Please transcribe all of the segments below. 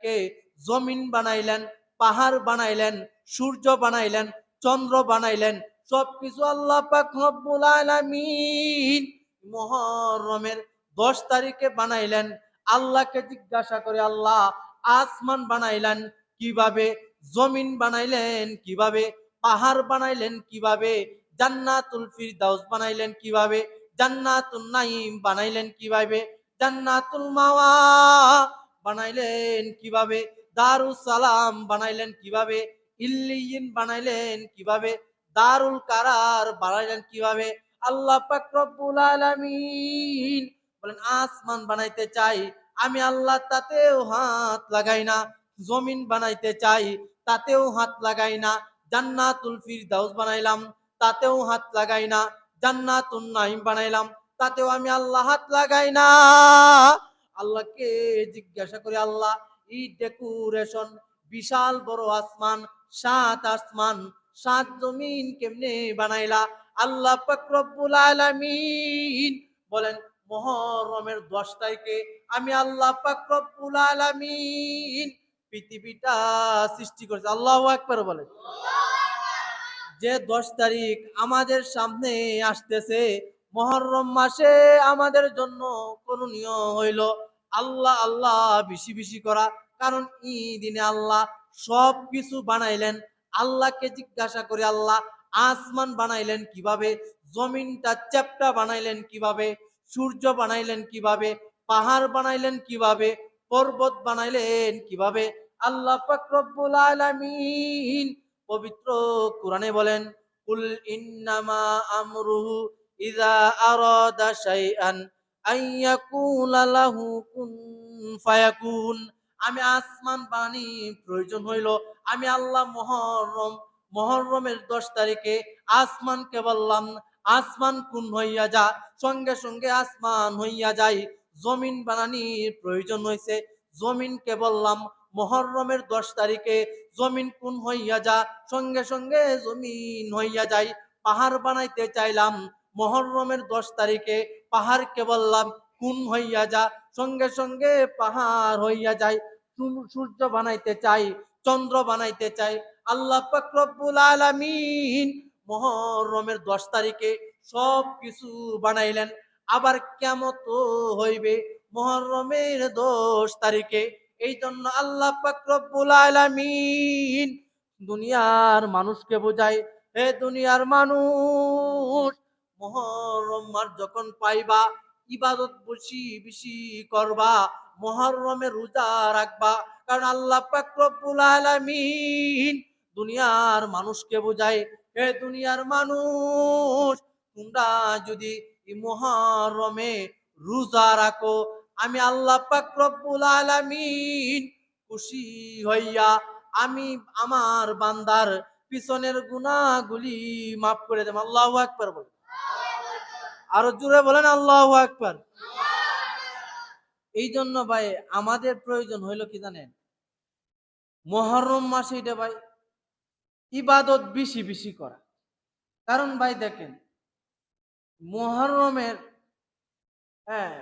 থেকে জমিন বানাইলেন, পাহাড় বানাইলেন, সূর্য বানাইলেন, চন্দ্র বানাইলেন, সবকিছু আল্লাহ পাক রব্বুল আলামিন মুহররমের 10 তারিখে বানাইলেন। আল্লাহকে জিজ্ঞাসা করে, আল্লাহ আসমান বানাইলেন কিভাবে, জমিন বানাইলেন কিভাবে, পাহাড় বানাইলেন কিভাবে, জান্নাতুল ফিরদাউস বানাইলেন কিভাবে, জান্নাতুন নাঈম বানাইলেন কিভাবে, জান্নাতুল মাওয়া বানাইলেন কিভাবে, দারুস সালাম বানাইলেন কিভাবে, ইল্লিয়িন বানাইলেন কিভাবে, দারুল কারার বানাইলেন কিভাবে। আল্লাহ পাক রব্বুল আলামিন বলেন, আসমান বানাইতে চাই আমি আল্লাহ, তাতেও হাত লাগাই না। জমিন বানাইতে চাই, তাতেও হাত লাগাই না। জান্নাতুল ফিরদাউস বানাইলাম, তাতেও হাত লাগাই না। জান্নাতুন নাঈম বানাইলাম, তাতেও আমি আল্লাহ হাত লাগাই না। আল্লাহকে জিজ্ঞাসা করি, আল্লাহ এই ডেকোরেশন, বিশাল বড় আসমান, 7 আসমান 7 জমিন কেমনে বানাইলা? আল্লাহ পাক রব্বুল আলামিন বলেন, মুহররমের 10 তারিখে আমি আল্লাহ পাক রব্বুল আলামিন পৃথিবীটা সৃষ্টি করেছি। আল্লাহু আকবার বলেন। যে 10 তারিখ আমাদের সামনে আসতেছে, মুহররম মাসে আমাদের জন্য করণীয় হইল আল্লাহ আল্লাহ বেশি বেশি করা। কারণ এই দিনে আল্লাহ সব কিছু বানাইলেন। আল্লাহকে জিজ্ঞাসা করি, আল্লাহ আসমান বানাইলেন কিভাবে, জমিনটা চ্যাপ্টা বানাইলেন কিভাবে, সূর্য বানাইলেন কিভাবে, পাহাড় বানাইলেন কিভাবে, পর্বত বানাইলেন কিভাবে। আল্লাহ পাক রব্বুল আলামিন পবিত্র কোরআনে বলেন, কুল ইন্নামা আমরুহু ইযা আরাদা শাইআন আইয়াকুলা লাহু কুন ফায়াকুন। আমি আসমান বানি প্রয়োজন হইল, আমি আল্লাহ মুহররমের 10 তারিখে আসমানকে বললাম, আসমান কুন হইয়া যা, সঙ্গে সঙ্গে আসমান হইয়া যায়। জমিন বানানির প্রয়োজন হয়েছে, জমিনকে বললাম মুহররমের 10 তারিখে জমিন কুন হইয়া যা, সঙ্গে সঙ্গে জমিন হইয়া যায়। পাহাড় বানাইতে চাইলাম মুহররমের 10 তারিখে, পাহাড়কে বললাম কুন হইয়া যা, সঙ্গে সঙ্গে পাহাড় হইয়া যায়। সূর্য বানাইতে চাই, চন্দ্র বানাইতে চাই, আল্লাহ পাক রব্বুল আলামিন মুহররমের 10 তারিখে সব কিছু বানাইলেন। আবার কিয়ামত হইবে মুহররমের 10 তারিখে। এই জন্য আল্লাহ পাক রব্বুল আলামিন দুনিয়ার মানুষকে বোঝায়, হে দুনিয়ার মানুষ, মুহররম মাস যখন পাইবা, ইবাদত বেশি বেশি করবা, মুহররমে রোজা রাখবা। কারণ আল্লাহ পাক রব্বুল আলামিন দুনিয়ার মানুষকে বোঝায়, হে দুনিয়ার মানুষ, তোমরা যদি এই মুহররমে রোজা রাখো, আমি আল্লাহ পাক রব্বুল আলামিন খুশি হইয়া আমি আমার বান্দার পিছনের গুনাহগুলি মাফ করে দেব। আল্লাহু আকবার বলেন। আরো জোরে বলেন আল্লাহু আকবার। এই জন্য ভাই আমাদের প্রয়োজন হইল কি জানেন, মুহররম মাসে এটা ভাই ইবাদত বেশি বেশি করা। কারণ ভাই দেখেন, মুহররমের, হ্যাঁ,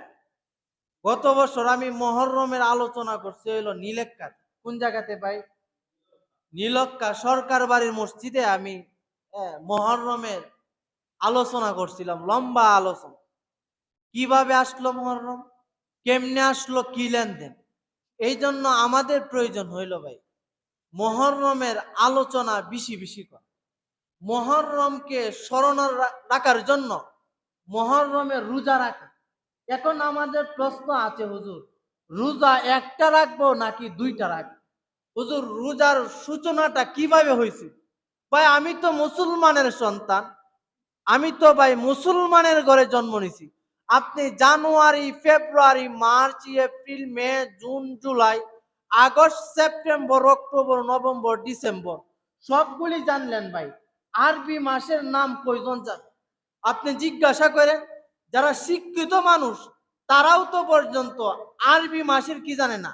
গত বছর আমি মুহররমের আলোচনা করছি হইল নীলক্কা। কোন জায়গাতে ভাই? নীলক্কা সরকার বাড়ির মসজিদে আমি মুহররমের আলোচনা করছিলাম, লম্বা আলোচনা। কিভাবে আসলো মুহররম, কেমনে আসলো, কি লেনদেন। এই জন্য আমাদের প্রয়োজন হইল ভাই মুহররমের আলোচনা বেশি বেশি করা। মুহররমকে স্মরণ রাখার জন্য মুহররমের রোজা রাখা। এখন আমাদের প্রশ্ন আছে, হুজুর রোজা একটা রাখবো নাকি 2টা রাখবো? হুজুর রোজার সূচনাটা কিভাবে হয়েছে? ভাই আমি তো মুসলমানের সন্তান, আমি তো ভাই মুসলমানের ঘরে জন্ম নিছি। আপনি জানুয়ারি, ফেব্রুয়ারি, মার্চ, এপ্রিল, মে, জুন, জুলাই, আগস্ট, সেপ্টেম্বর, অক্টোবর, নভেম্বর, ডিসেম্বর সবগুলি জানলেন ভাই। আরবি মাসের নাম কয়জন জানেন? আপনি জিজ্ঞাসা করেন, যারা শিক্ষিত মানুষ তারাও তো পর্যন্ত আরবি মাসের কি জানে না,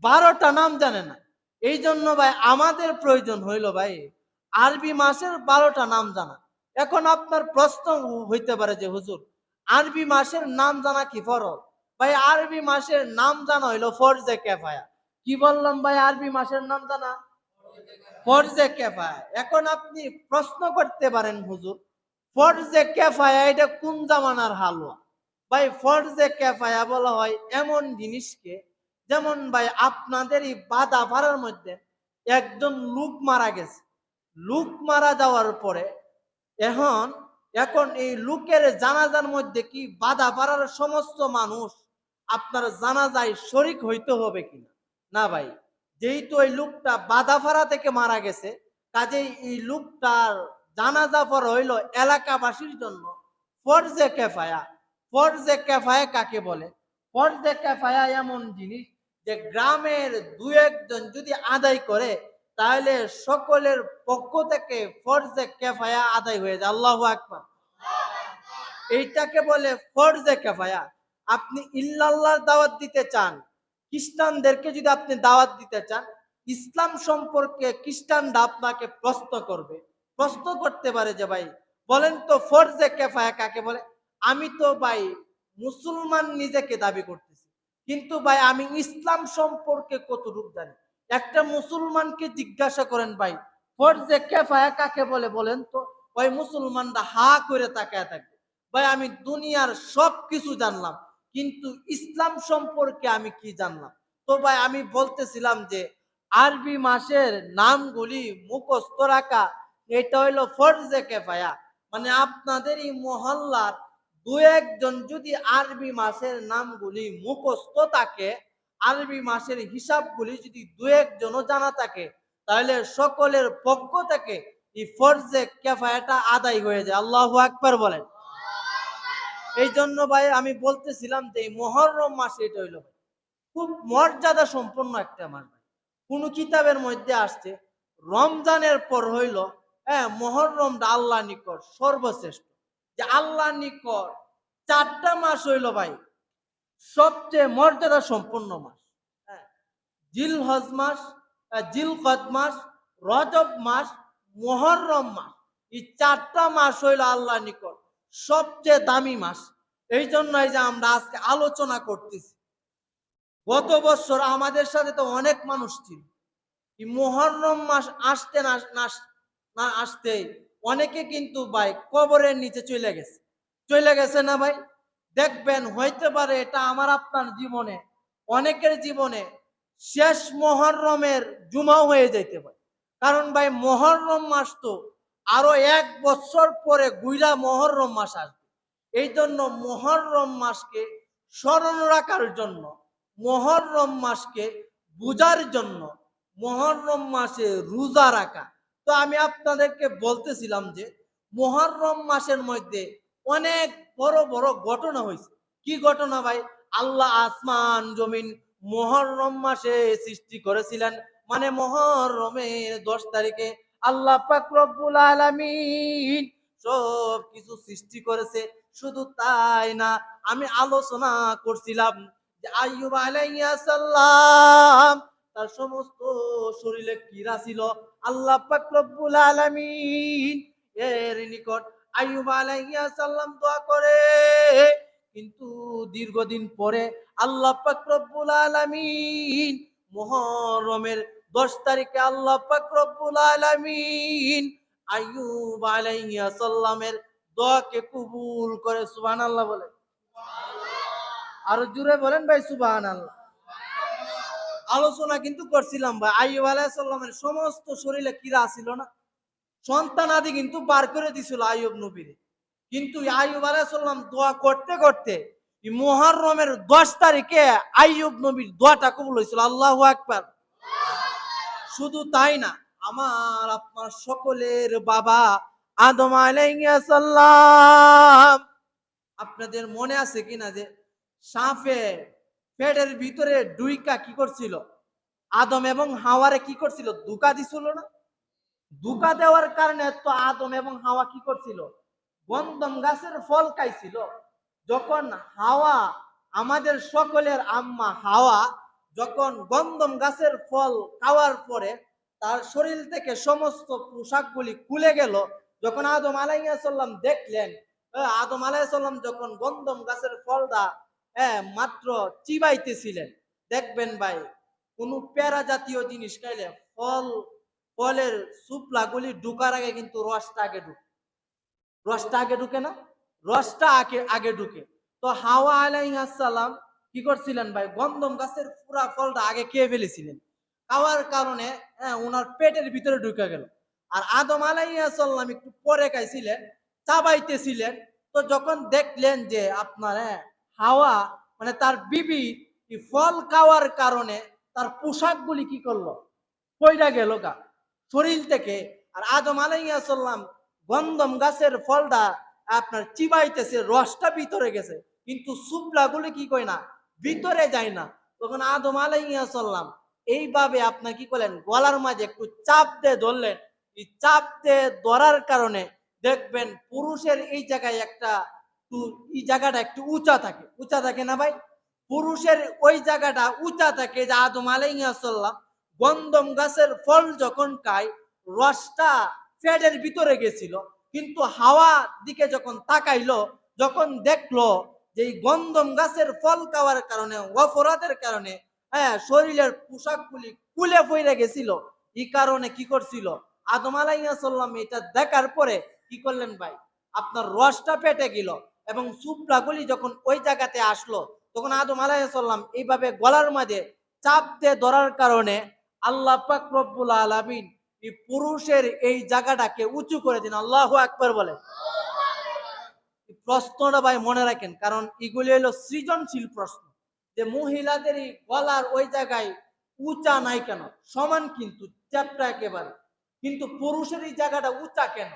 12টা নাম জানে না। এই জন্য ভাই আমাদের প্রয়োজন হইল ভাই আরবি মাসের 12টা নাম জানা। এখন আপনার প্রশ্ন হইতে পারে যে হুজুর আরবি মাসের নাম জানা কি ফরজ? ভাই আরবি মাসের নাম জানা হইল ফরজে কিফায়া। কি বললাম ভাই? আরবি মাসের নাম জানা? ফরজে কেফায়া। এখন আপনি প্রশ্ন করতে পারেন, হুজুর ফরজে কেফায়া এটা কোন জামানার হালুয়া? ভাই ফরজে কেফায়া বলা হয় এমন জিনিসকে, যেমন ভাই আপনাদের এই বাদা ভাড়ার মধ্যে একজন লোক মারা গেছে। লোক মারা যাওয়ার পরে এখন এখন এই লোকের জানাজার মধ্যে কি বাধা পাড়ার সমস্ত মানুষ আপনার জানাজায় শরিক হইতে হবে কিনা? না ভাই, যেহেতু ওই লোকটা বাদাফাড়া থেকে মারা গেছে, কাজেই এই লোকটার জানাজা পড়া হইল এলাকাবাসীর জন্য ফরজে কেফায়া। ফরজে কেফায়া কাকে বলে? ফরজে কেফায়া এমন জিনিস যে গ্রামের দু একজন যদি আদায় করে, তাহলে সকলের পক্ষ থেকে ফরজে কেফায়া আদায় হয়ে যায়। আল্লাহু আকবার। এইটাকে বলে ফরজে কেফায়া। আপনি ইল্লাল্লাহর দাওয়াত দিতে চান, খ্রিস্টানদেরকে যদি আপনি দাওয়াত দিতে চান, ইসলাম সম্পর্কে খ্রিস্টানরা আপনাকে প্রশ্ন করবে, প্রশ্ন করতে পারে যে ভাই বলেন তো ফরজে কেফায়া কাকে বলে? আমি তো ভাই মুসলমান নিজেকে দাবি করতেছি, কিন্তু ভাই আমি ইসলাম সম্পর্কে কতটুকু জানি। একটা মুসলমানকে জিজ্ঞাসা করেন ভাই ফরজে কেফায়া কাকে বলে বলেন তো, ওই মুসলমানরা হা করে তাকায় থাকবে। ভাই আমি দুনিয়ার সব কিছু জানলাম, কিন্তু ইসলাম সম্পর্কে আমি কি জানলাম? তো ভাই আমি বলতেছিলাম যে আরবি মাসের নামগুলি মুখস্থ রাখা এটা হইলো ফরজে কেফায়া। মানে আপনাদের এই মহল্লার দু একজন যদি আরবি মাসের নামগুলি মুখস্থ থাকে, আরবি মাসের হিসাবগুলি যদি দু একজনও জানা থাকে, তাহলে সকলের পক্ষ থেকে এই ফরজে কেফায়াটা আদায় হয়ে যায়। আল্লাহু আকবার বলেন। এই জন্য ভাই আমি বলতেছিলাম যে এই মুহররম মাস এটা হইলো খুব মর্যাদা সম্পন্ন একটা মাস ভাই। কোন কিতাবের মধ্যে আসছে রমজানের পর হইল মুহররমটা আল্লাহ নিকট সর্বশ্রেষ্ঠ। যে আল্লাহ নিকট চারটা মাস হইল ভাই সবচেয়ে মর্যাদা সম্পন্ন মাস। হ্যাঁ, জিলহজ মাস, জিলকদ মাস, রজব মাস, মুহররম মাস, এই চারটা মাস হইল আল্লাহ নিকট সবচেয়ে দামি মাস। এই জন্য এই যে আমরা আজকে আলোচনা করতেছি, গত বছর আমাদের সাথে তো অনেক মানুষ ছিল, এই মুহররম মাস আসতে না না আসতে অনেকে কিন্তু ভাই কবরের নিচে চলে গেছে না ভাই? দেখবেন হইতে পারে এটা আমার আপনার জীবনে, অনেকের জীবনে শেষ মুহররমের জুমাও হয়ে যাইতে পারে। কারণ ভাই মুহররম মাস তো আরো 1 বছর পরে গুইলা মুহররম মাস আসবে। এই জন্য মুহররম মাসকে স্মরণ রাখার জন্য, মুহররম মাসকে বুঝার জন্য, মুহররম মাসে রোজা রাখা। তো আমি আপনাদেরকে বলতেছিলাম যে মুহররম মাসের মধ্যে অনেক বড় বড় ঘটনা হয়েছে। কি ঘটনা ভাই? আল্লাহ আসমান জমিন মুহররম মাসে সৃষ্টি করেছিলেন। মানে মুহররমের 10 তারিখে আল্লাহ পাক রব্বুল আলামিন সব কিছু সৃষ্টি করেছে। শুধু তাই না, আমি আলোচনা করছিলাম যে আইয়ুব আলাইহিস সালাম তার সমস্ত শরীরে কীড়া ছিল। আল্লাহ পাক রব্বুল আলামিন এর নিকট আইয়ুব আলাইহিস সালাম দোয়া করে, কিন্তু দীর্ঘদিন পরে আল্লাহ পাক রব্বুল আলামিন মুহররমের 10 তারিখে আল্লাহ পাক রব্বুল আলামিন আইয়ুব আলাইহিস সালামের দোয়াকে কবুল করে। সুবহানাল্লাহ বলে। আরো জোরে বলেন ভাই সুবহানাল্লাহ। আলোচনা কিন্তু করছিলাম ভাই আইয়ুব আলাইহিস সালামের সমস্ত শরীরে কীড়া ছিল না, সন্তান আদি কিন্তু বার করে দিছিল আইয়ুব নবীর। কিন্তু আইয়ুব আলাইহিস সালাম দোয়া করতে করতে মুহররমের 10 তারিখে আইয়ুব নবীর দোয়াটা কবুল হয়েছিল। আল্লাহু আকবার। শুধু তাই না, আমার আপনার সকলের বাবা আদম আলাইহিস সালাম, আপনাদের মনে আছে কিনা যে সাপে পেটের ভিতরে ডুইকা কি করছিল? আদম এবং হাওয়ারে কি করছিল? ধোঁকা দিছিল না? ধোঁকা দেওয়ার কারণে তো আদম এবং হাওয়া কি করছিল? গন্ধম গাছের ফল খাইছিল। যখন হাওয়া, আমাদের সকলের আম্মা হাওয়া, যখন গন্ধম গাছের ফল খাওয়ার পরে তার শরীর থেকে সমস্ত পোশাকগুলি খুলে গেল, যখন আদম আলাইহিস সালাম দেখলেন, আদম আলাইহিস সালাম যখন গন্ধম গাছের ফলটা মাত্র চিবাইতেছিলেন, দেখবেন ভাই কোনো পেয়ারা জাতীয় জিনিস খাইলে ফলের সুপলাগুলি ঢুকার আগে কিন্তু রসটা আগে ঢুকে। রসটা আগে ঢুকে না? রসটা আগে আগে ঢুকে। তো হাওয়া আলাইহিস সালাম কি করছিলেন ভাই? গন্ধম গাছের পুরা ফলটা আগে খেয়ে ফেলেছিলেন। খাওয়ার কারণে ওনার পেটের ভিতরে ঢুকে গেল। আর আদম আলাইহিস সালাম একটু পরে খাইছিলেন, চাবাইতেছিলেন। তো যখন দেখলেন যে আপনার হাওয়া মানে তার বিবি ফল খাওয়ার কারণে তার পোশাকগুলি কি করলো? পইড়া গেল গা শরীর থেকে। আর আদম আলাইহিস সালাম গন্ধম গাছের ফলটা আপনার চিবাইতেছে, রসটা ভিতরে গেছে, কিন্তু সুপলাগুলি কি কয় না, ভিতরে যায় না। তখন আদম আলাইহিস সালাম এইভাবে আপনার কি করলেন, গলার মাঝে একটু চাপ দিয়ে ধরলেন। এই চাপ দিয়ে ধরার কারণে দেখবেন পুরুষের এই জায়গায় একটা এই জায়গাটা একটু উঁচা থাকে, উঁচা থাকে না ভাই? পুরুষের ওই জায়গাটা উঁচা থাকে যে আদম আলাইহিস সালাম গন্ধম গাছের ফল যখন খায়, রসটা পেটের ভিতরে গেছিল, কিন্তু হাওয়া দিকে যখন তাকাইলো, যখন দেখলো যে এই গন্ধম গাছের ফল খাওয়ার কারণে অপরাধের কারণে শরীরের পোশাকগুলি খুলে পড়ে গেছিল, এই কারণে কি করছিল আদম আলাইহিস সালাম এটা দেখার পরে কি করলেন ভাই, আপনার রসটা পেটে গেল এবং সুপলাগুলি যখন ওই জায়গাতে আসলো, তখন আদম আলাইহিস সালাম এইভাবে গলার মাঝে চাপ দিয়ে ধরার কারণে আল্লাহ পাক রব্বুল আলামিন এই পুরুষের এই জায়গাটাকে উঁচু করে দিন। আল্লাহু আকবার বলে। প্রশ্নটা ভাই মনে রাখেন, কারণ এগুলি হলো সৃজনশীল প্রশ্ন, যে মহিলাদের এই গলার ওই জায়গায় উঁচা নাই কেন? সমান কিন্তু চ্যাপটা একেবারে, কিন্তু পুরুষের এই জায়গাটা উঁচা কেন?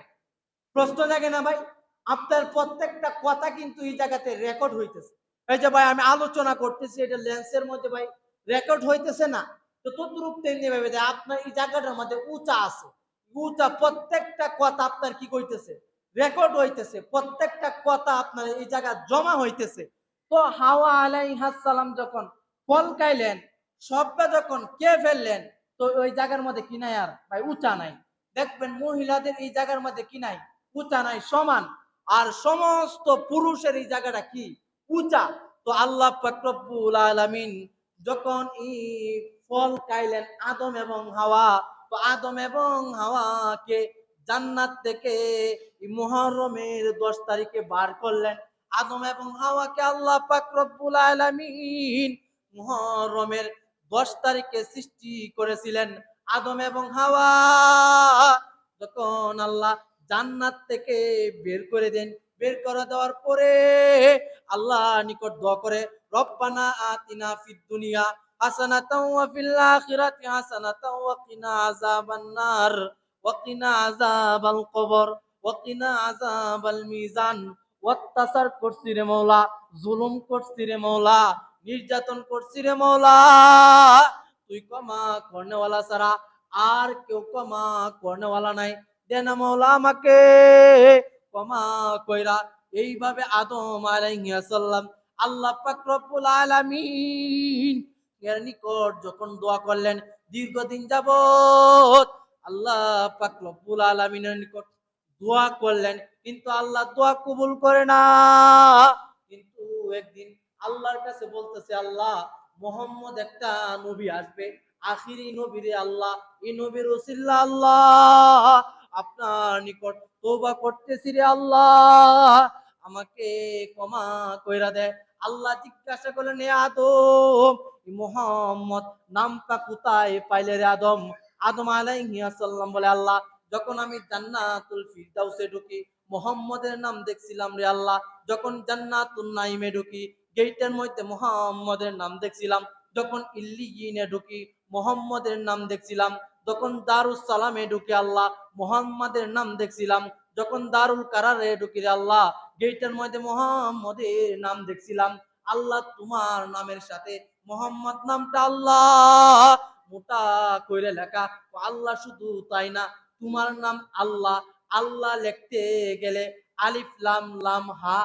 প্রশ্ন জাগে না ভাই? আপনার প্রত্যেকটা কথা কিন্তু এই জায়গাতে রেকর্ড হইতেছে। এই যে ভাই আমি আলোচনা করতেছি, এটা লেন্সের মধ্যে ভাই রেকর্ড হইতেছে না? তো তদ্রূপ তেমনি ভাবে যে আপনার এই জায়গাটার মধ্যে উঁচা আছে, উঁচা প্রত্যেকটা কথা আপনার কি কইতেছে, রেকর্ড হইতেছে, প্রত্যেকটা কথা আপনার এই জায়গা জমা হইতেছে। তো হাওয়া আলাইহিস সালাম যখন ফল খাইলেন, সবটা যখন কে ফেললেন, তো ওই জায়গার মধ্যে কি নাই আর ভাই, উঁচা নাই। দেখবেন মহিলাদের এই জায়গার মধ্যে কি নাই, উঁচা নাই, সমান। আর সমস্ত পুরুষের এই জায়গাটা কি, উঁচা। তো আল্লাহ পাক রব্বুল আলামিন যখন এই ফল খাইলেন আদম এবং হাওয়া, তো আদম এবং হাওয়াকে জান্নাত থেকে মুহররমের 10 তারিখে বার করলেন। আদম এবং হাওয়াকে আল্লাহ পাক রব্বুল আলামিন মুহররমের 10 তারিখে সৃষ্টি করেছিলেন। আদম এবং হাওয়া যখন আল্লাহ জান্নাত থেকে বের করে দেন, বের করে দেওয়ার পরে আল্লাহ নিকট দোয়া করে, রব্বানা আতিনা ফিদ দুনিয়া হাসানাতাও ওয়া ফিল আখিরাতি হাসানাতাও ওয়া কিনা আযাবান নার ওয়া কিনা আযাবাল কবর ওয়া কিনা আযাবাল মিজান। অত্যাচার করছি রে মওলা, জুলুম করছি রে মওলা, নির্যাতন করছি রে মওলা, তুই ক্ষমা করনেওয়ালা ছাড়া আর কেউ ক্ষমা করনেওয়ালা নাই। দেনা মওলা আমাকে ক্ষমা কইরা। এইভাবে আদম আলাইহিস সালাম আল্লাহ পাক রব্বুল আলামিন এর নিকট যখন দোয়া করলেন, দীর্ঘদিন যাবত আল্লাহ পাক রব্বুল আলামিনের নিকট দোয়া করলেন, কিন্তু আল্লাহ দোয়া কবুল করে না। কিন্তু একদিন আল্লাহর কাছে বলতেছে, আল্লাহ মুহাম্মদ একটা নবী আসবে, আখিরি নবী রে আল্লাহ, এই নবীর ওসিলা আল্লাহ আপনার নিকট তওবা করতেছি রে আল্লাহ, আমাকে ক্ষমা কইরা দে। আল্লাহ জিজ্ঞাসা করলেন, এ আদম, মুহাম্মদ নামটা কোথায় পাইলে রে আদম? আদম আলাইহিস সালাম বলে, আল্লাহ যখন আমি জান্নাতুল ফিরদাউসে ঢুকি মুহাম্মদের নাম দেখছিলাম রে আল্লাহ, যখন জান্নাতুন নাইমে ঢুকি গেটের মধ্যে মুহাম্মদের নাম দেখছিলাম, যখন ইল্লিয়িনে ঢুকি মুহাম্মদের নাম দেখছিলাম, যখন দারুস সালামে ঢুকি আল্লাহ মুহাম্মদের নাম দেখছিলাম, যখন দারুল কারারে ঢুকি রে আল্লাহ গেটের মধ্যে মুহাম্মদের নাম দেখছিলাম। আল্লাহ তোমার নামের সাথে মুহাম্মদ নামটা আল্লাহ মোটা কইরে লেখা। আল্লাহ শুধু তাই না, তোমার নাম আল্লাহ, আল্লাহ লিখতে গেলে আলিফ লাম লাম হা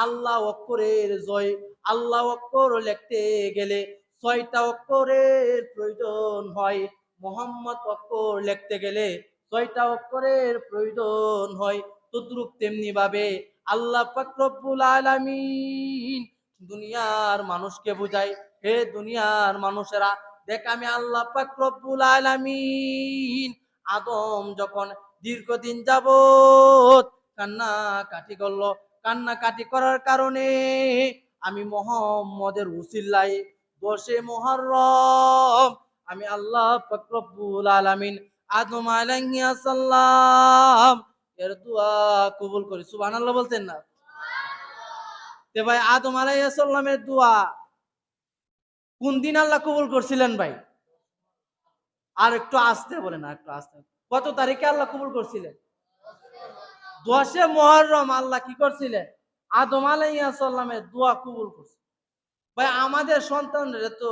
আল্লাহ অক্ষরের জয়, আল্লাহ অক্ষর লিখতে গেলে 6টা অক্ষরের প্রয়োজন হয়। মোহাম্মদ অক্ষর লিখতে গেলে 6টা অক্ষরের প্রয়োজন হয়। তদ্রুপ তেমনি ভাবে আল্লাহ পাক রব্বুল আলামিন দুনিয়ার মানুষকে বুঝায়, হে দুনিয়ার মানুষেরা, দেখ আমি আল্লাহ পাক রব্বুল আলামিন আদম যখন দীর্ঘদিন যাবত কান্নাকাটি করলো, কান্নাকাটি করার কারণে আমি মুহাম্মদের উসিলায় 10 মুহররম আমি আল্লাহ পাক রব্বুল আলামিন আদম আলাইহিস সালাম এর দোয়া কবুল করি। সুবহানাল্লাহ বলতেন না? তে ভাই আদম আলাইহিস সালামের দোয়া কোন দিন আল্লাহ কবুল করছিলেন ভাই? আর একটু আস্তে বলেন, আর একটু আস্তে। কত তারিখে আল্লাহ কবুল করছিলেন? 10 মুহররম আল্লাহ কি করছিলেন? আদম আলাইহিস সালামের দোয়া কবুল করছে। ভাই আমাদের সন্তানরা তো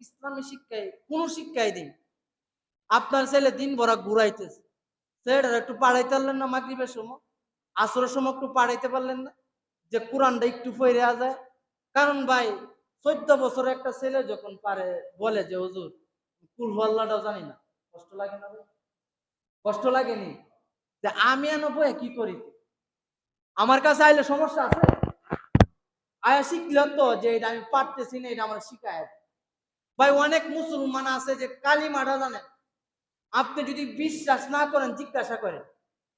ইসলামী শিক্ষায় কোন শিক্ষাই দিন। আপনার ছেলে দিন ভরা ঘুরাইতেছে, ছেলেটা একটু পাড়াইতে পারলেন না? মাগরিবের সময় আসরের সময় একটু পাড়াইতে পারলেন না যে কোরআনটা একটু পড়ে যায়? কারণ ভাই 14 বছরের একটা ছেলে যখন পারে বলে যে হুজুর কুল আল্লাহটাও জানি না, কষ্ট লাগে না ভাই? কষ্ট লাগেনি যে আমি এনে বয়ে কি করি? আমার কাছে আইলে সমস্যা আছে? আয়া শিখলেন তো যে এটা আমি পারতেছি না, এটা আমার শিখায়। ভাই অনেক মুসলমান আছে যে কালিমাটা জানেন, আপনি যদি বিশ্বাস না করেন জিজ্ঞাসা করেন।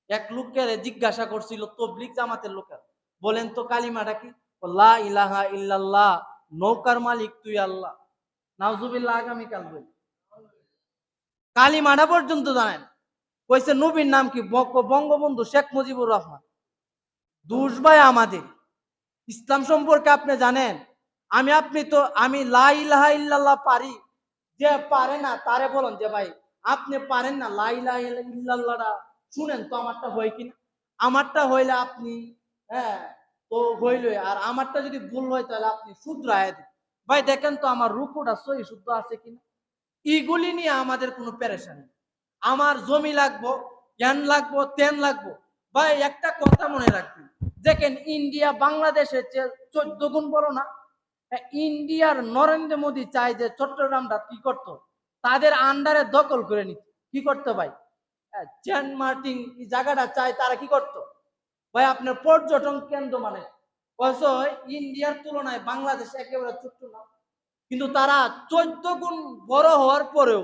এক লোকের জিজ্ঞাসা করছিল তবলিগ জামাতের লোকের, বলেন তো কালিমাটা কি? লা ইলাহা ইল্লাল্লাহ, নৌকার মালিক তুই আল্লাহ। নাউজুবিল্লাহ, আগামীকাল বলি। কালিমাটা পর্যন্ত জানেন। কইছে নবীর নাম কি? বঙ্গবন্ধু শেখ মুজিবুর রহমান। দুষ ভাই আমাদের ইসলাম সম্পর্কে আপনি জানেন? আমি লা ইলাহা ইল্লাল্লাহ পারি, যে পারে না তারে বলেন যে ভাই আপনি পারেন না লা ইলাহা ইল্লাল্লাহটা শুনেন তো আমারটা হয় কিনা। আমারটা হইলে আপনি হ্যাঁ তো হইল, আর আমারটা যদি ভুল হয় তাহলে আপনি শুধরায় দেন। ভাই দেখেন তো আমার রুকুটা সহি শুদ্ধ আছে কিনা। এইগুলি নিয়ে আমাদের কোনো পেরেশানি। আমার জমি লাগবো, জ্ঞান লাগবো, তেন লাগবো। ভাই একটা কথা মনে রাখবেন, দেখেন ইন্ডিয়া বাংলাদেশের চেয়ে 14 গুণ বড় না? ইন্ডিয়ার নরেন্দ্র মোদী চায় যে চট্টগ্রামটা কি করতো, তাদের আন্ডারে দখল করে নিত। কি করতো ভাই? সেন্ট মার্টিন এই জায়গাটা চায় তারা কি করতো ভাই? আপনার পর্যটন কেন্দ্র মানে ইন্ডিয়ার তুলনায় বাংলাদেশ একেবারে ছোট্ট না, কিন্তু তারা 14 গুণ বড় হওয়ার পরেও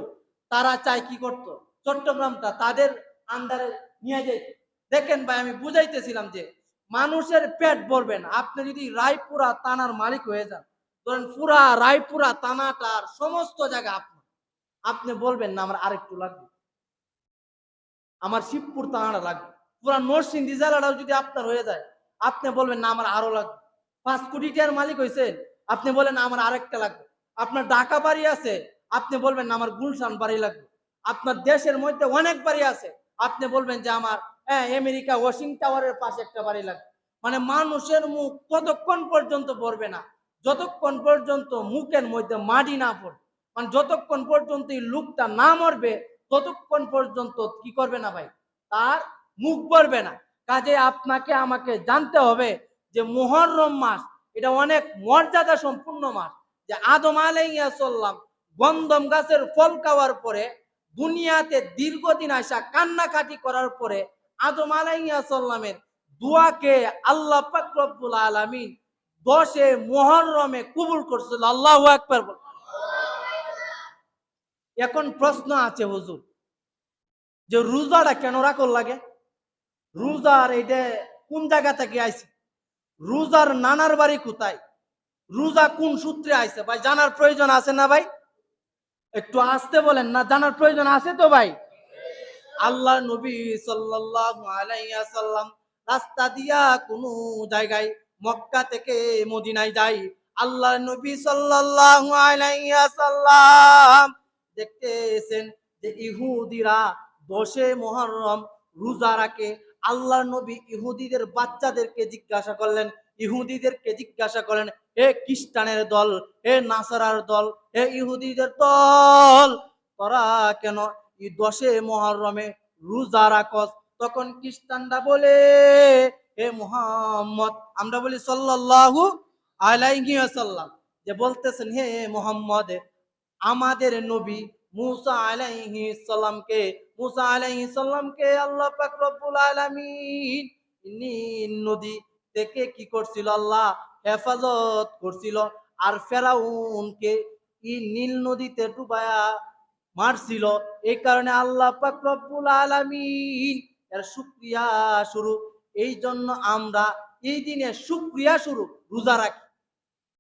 তারা চায় কি করত, চট্টগ্রামটা তাদের আন্ডারে নিয়ে যেত। দেখেন ভাই আমি বুঝাইতেছিলাম যে মানুষের পেট ভরবে না আপনি যদি রায়পুরা থানার মালিক হয়ে যান। ধরেন পুরা রায়পুরা থানাটার সমস্ত জায়গা আপনার, আপনি বলবেন না আমার আরেকটু লাগবে, আমার শিবপুর থানাটা লাগবে। পুরা নরসিংদী জেলাটাও যদি আপনার হয়ে যায়, আপনি বলবেন না আমার আরো লাগবে। 5 কোটি টাকার মালিক হয়েছেন, আপনি বলেন না আমার আরেকটা লাগবে। আপনার ঢাকা বাড়ি আছে, আপনি বলবেন না আমার গুলশান বাড়ি লাগবে। আপনার দেশের মধ্যে অনেক বাড়ি আছে, আপনি বলবেন যে আমার আমেরিকা ওয়াশিং টাওয়ারের পাশে একটা বাড়ি লাগবে। মানে মানুষের মুখ ততক্ষণ পর্যন্ত ভরবে না যতক্ষণ পর্যন্ত মুখের মধ্যে মাটি না পড়বে। মানে যতক্ষণ পর্যন্ত এই লোকটা না মরবে ততক্ষণ পর্যন্ত কি করবে না ভাই, তার মুখ ভরবে না। কাজে আপনাকে আমাকে জানতে হবে যে মুহররম মাস এটা অনেক মর্যাদা সম্পূর্ণ মাস। যে আদম আলাইহিস সালাম গন্ধম গাছের ফল খাওয়ার পরে দুনিয়াতে দীর্ঘদিন আসা কান্নাকাটি করার পরে আদম আলাইহিস সালামের দোয়াকে আল্লাহ পাক রব্বুল আলামিন 10 মুহররমে কবুল করছিল। আল্লাহু আকবার। এখন প্রশ্ন আছে হুজুর যে রোজাটা কেন রাখল লাগে? রোজার এটা কোন জায়গা থেকে আইছে? রোজার নানার বাড়ি কোথায়? রোজা কোন সূত্রে আইছে ভাই? জানার প্রয়োজন আছে না ভাই? একটু আসতে বলেন না, জানার প্রয়োজন আছে তো ভাই? আল্লাহ নবী সাল্লাল্লাহু আলাইহি ওয়াসাল্লাম রাস্তা দিয়া কোন জায়গায় মক্কা থেকে মদিনায় যায়, আল্লাহ নবী সাল্লাল্লাহু আলাইহি ওয়াসাল্লাম দেখতেছেন যে ইহুদিরা 10 মুহররম রোজা রাখে। আল্লাহ নবী ইহুদিদেরকে জিজ্ঞাসা করলেন হে খ্রিস্টানের দল, হে নাসারার দল, হে ইহুদিদের দল, তোরা কেন এই 10 মুহররমে রোজা রাখস? তখন খ্রিস্টানরা বলে হে মুহাম্মদ, আমরা বলি সাল্লাল্লাহু আলাইহি ওয়াসাল্লাম, যে বলতেছেন হে মুহাম্মদ আমাদের নবী মুসা আলাইহিস সালামকে আল্লাহ পাক রব্বুল আলামিন নদী থেকে কি করছিল? আল্লাহ হেফাজত করছিল। আর ফেরাউনকে নীল নদীতে ডুবায়া মারছিল। এই কারণে আল্লাহ পাক রব্বুল আলামিন এর শুকরিয়া স্বরূপ এই জন্য আমরা এই দিনে শুকরিয়া স্বরূপ রোজা রাখি।